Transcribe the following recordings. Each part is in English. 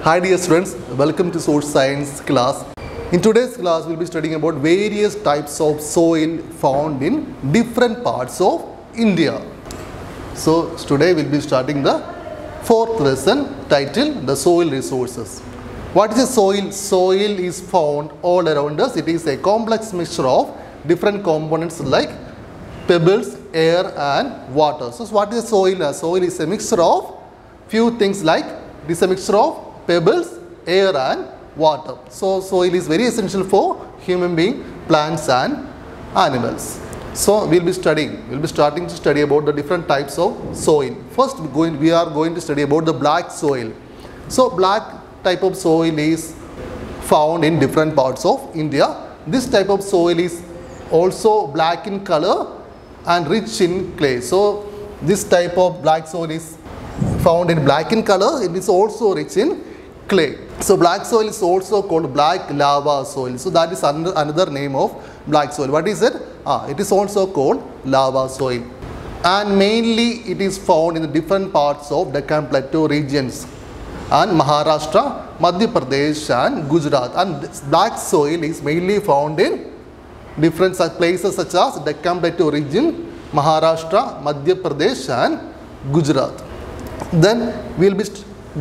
Hi dear students, welcome to Soil Science class. In today's class, we'll be studying about various types of soil found in different parts of India. So today we'll be starting the fourth lesson titled The Soil Resources. What is a soil? Soil is found all around us. It is a complex mixture of different components like pebbles, air and water. So what is soil? Soil is a mixture of few things like it is a mixture of pebbles, air and water. So soil is very essential for human being, plants and animals. So we'll be starting to study about the different types of soil. First we are going to study about the black soil. So black type of soil is found in different parts of India. This type of soil is also black in color and rich in clay. So this type of black soil is found in black in color. It is also rich in clay. So black soil is also called black lava soil. So that is another name of black soil. What is it? It is also called lava soil. And mainly it is found in the different parts of Deccan Plateau regions and Maharashtra, Madhya Pradesh and Gujarat. And this black soil is mainly found in different places such as Deccan Plateau region, Maharashtra, Madhya Pradesh and Gujarat. Then we will be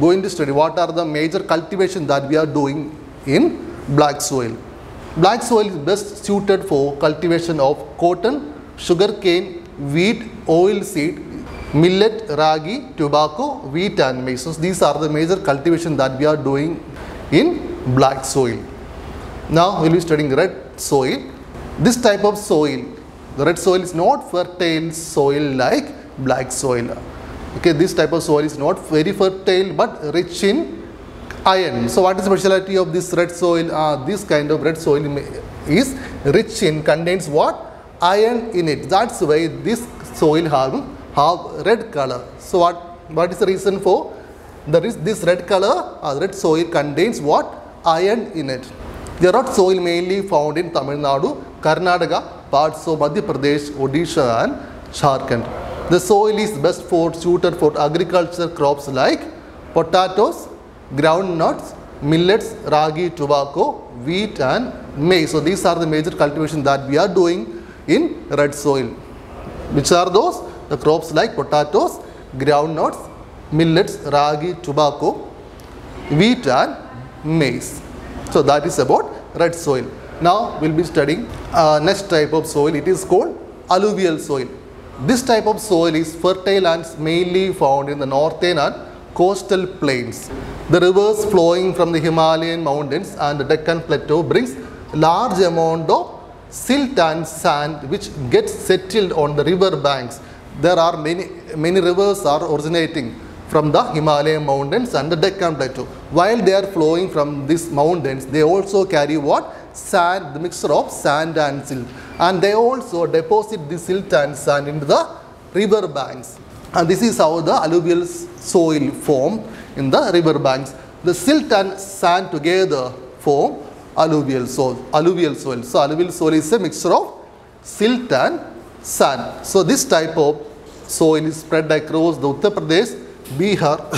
going to study what are the major cultivation that we are doing in black soil. Black soil is best suited for cultivation of cotton, sugarcane, wheat, oil seed, millet, ragi, tobacco, wheat and maize. So these are the major cultivation that we are doing in black soil. Now we will be studying red soil. This type of soil, the red soil is not fertile soil like black soil. Okay, this type of soil is not very fertile but rich in iron. So what is the speciality of this red soil? This kind of red soil is rich in, contains what? Iron in it. That's why this soil have red color. So what is the reason for this red color? Red soil contains what? Iron in it. The red soil mainly found in Tamil Nadu, Karnataka, parts of Madhya Pradesh, Odisha and Jharkhand. The soil is best suited for agriculture crops like potatoes, groundnuts, millets, ragi, tobacco, wheat and maize. So these are the major cultivations that we are doing in red soil. Which are those? The crops like potatoes, groundnuts, millets, ragi, tobacco, wheat and maize. So that is about red soil. Now we will be studying next type of soil. It is called alluvial soil. This type of soil is fertile and mainly found in the northern and coastal plains. The rivers flowing from the Himalayan mountains and the Deccan Plateau brings large amount of silt and sand which gets settled on the river banks. There are many rivers are originating from the Himalayan mountains and the Deccan Plateau. While they are flowing from these mountains, they also carry what? Sand, the mixture of sand and silt. And they also deposit the silt and sand into the river banks. And this is how the alluvial soil form in the river banks. The silt and sand together form alluvial soil. So alluvial soil is a mixture of silt and sand. So this type of soil is spread across the Uttar Pradesh, Bihar,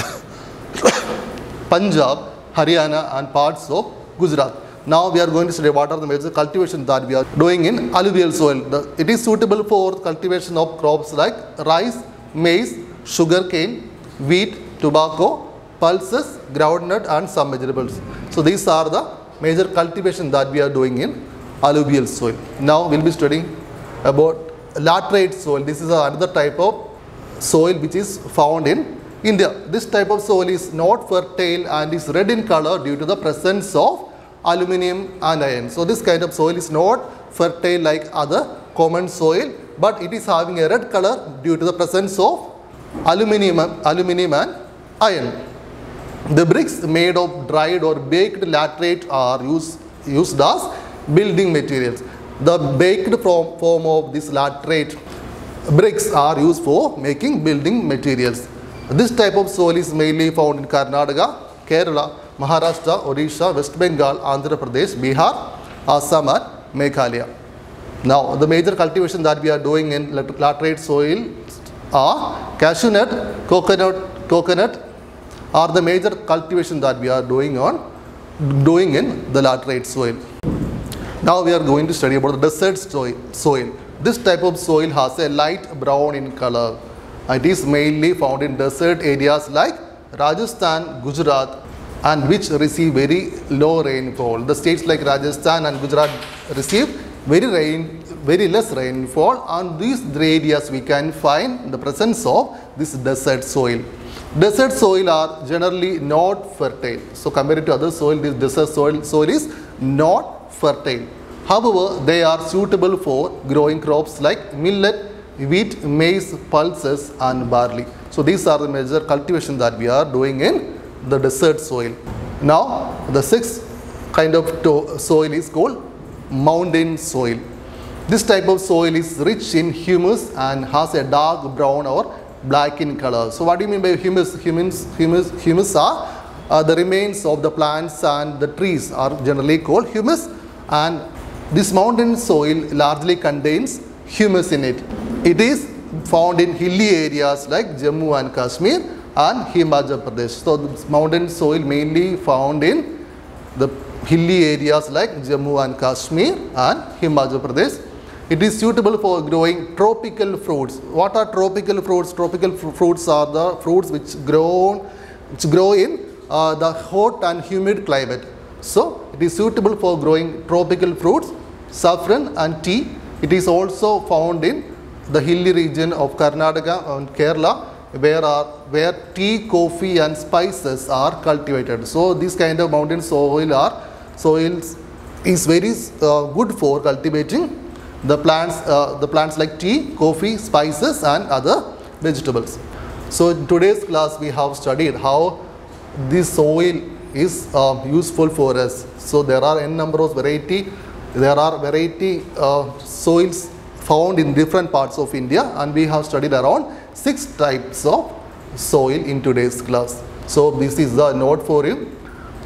Punjab, Haryana and parts of Gujarat. Now we are going to study what are the major cultivations that we are doing in alluvial soil. It is suitable for cultivation of crops like rice, maize, sugarcane, wheat, tobacco, pulses, groundnut and some vegetables. So these are the major cultivation that we are doing in alluvial soil. Now we will be studying about laterite soil. This is another type of soil which is found in India. This type of soil is not fertile and is red in color due to the presence of aluminum and iron. So this kind of soil is not fertile like other common soil, but it is having a red color due to the presence of aluminum and iron. The bricks made of dried or baked laterite are used as building materials. The baked form of this laterite bricks are used for making building materials. This type of soil is mainly found in Karnataka, Kerala, Maharashtra, Odisha, West Bengal, Andhra Pradesh, Bihar, Assam and Meghalaya. Now the major cultivation that we are doing in laterite soil are cashew nut, coconut, are the major cultivation that we are doing in the laterite soil. Now we are going to study about the desert soil. This type of soil has a light brown in color. It is mainly found in desert areas like Rajasthan, Gujarat, and which receive very low rainfall. The states like Rajasthan and Gujarat receive very less rainfall, and these areas we can find the presence of this desert soil. Desert soil are generally not fertile. So compared to other soil, this desert soil is not fertile. However, they are suitable for growing crops like millet, wheat, maize, pulses and barley. So these are the major cultivation that we are doing in the desert soil. Now the sixth kind of soil is called mountain soil. This type of soil is rich in humus and has a dark brown or black in color. So what do you mean by humus? Humus are the remains of the plants and the trees are generally called humus, and this mountain soil largely contains humus in it. It is found in hilly areas like Jammu and Kashmir and Himachal Pradesh. So this mountain soil mainly found in the hilly areas like Jammu and Kashmir and Himachal Pradesh. It is suitable for growing tropical fruits. What are tropical fruits? Tropical fruits are the fruits which grow in the hot and humid climate. So it is suitable for growing tropical fruits, saffron and tea. It is also found in the hilly region of Karnataka and Kerala, where tea, coffee and spices are cultivated. So this kind of mountain soils is very good for cultivating the plants like tea, coffee, spices and other vegetables. So in today's class we have studied how this soil is useful for us. So there are n number of variety soils found in different parts of India, and we have studied around 6 types of soil in today's class. So this is the note for you.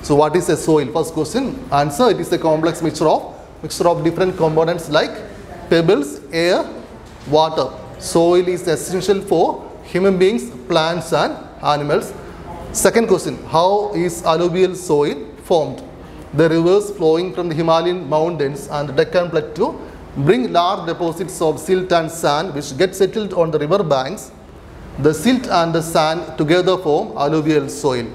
So what is a soil? First question, answer: it is a complex mixture of different components like pebbles, air, water. Soil is essential for human beings, plants and animals. Second question, how is alluvial soil formed? The rivers flowing from the Himalayan mountains and the Deccan Plateau bring large deposits of silt and sand which get settled on the river banks. The silt and the sand together form alluvial soil.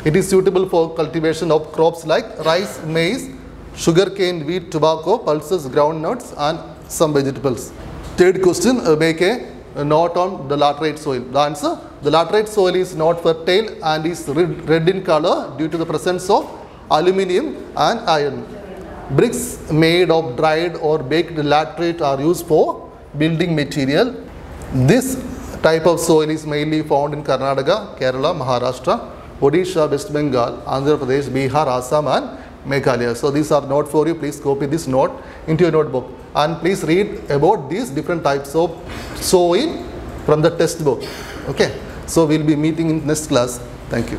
It is suitable for cultivation of crops like rice, maize, sugarcane, wheat, tobacco, pulses, groundnuts and some vegetables. Third question, make a note on the laterite soil. The answer: the laterite soil is not fertile and is red in color due to the presence of aluminium and iron. Bricks made of dried or baked laterite are used for building material. This type of soil is mainly found in Karnataka, Kerala, Maharashtra, Odisha, West Bengal, Andhra Pradesh, Bihar, Assam and Meghalaya. So these are note for you. Please copy this note into your notebook and please read about these different types of soil from the textbook. Okay. So we'll be meeting in next class. Thank you.